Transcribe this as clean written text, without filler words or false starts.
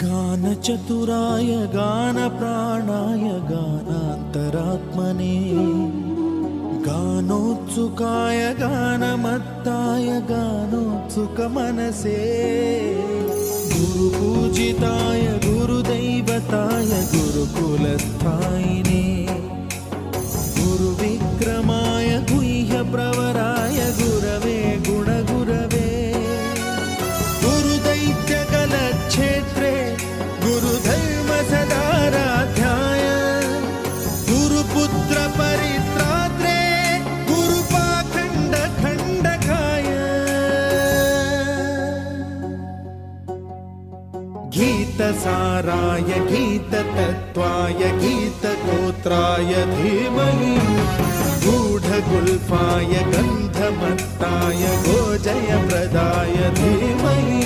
गानचतुराय गानप्राणाय गानान्तरात्मने गानोत्सुकाय गानमत्ताय गानोत्सुकमनसे गुरुपूजिताय गुरुदैवताय गुरुकुलस्थायिने गुरुविक्रमाय गुह्यप्रवराय गुरवे गुणगुरवे गुरुदैत्यकलक्षेत्रे गुरुधर्मसदाराध्याय गुरुपुत्र परित्रात्रे गुरुपाखण्डखण्डकाय गीतसाराय गीततत्त्वाय गीतगोत्राय धीमहि गूढगुल्फाय गन्धमत्ताय गोजयप्रदाय धीमहि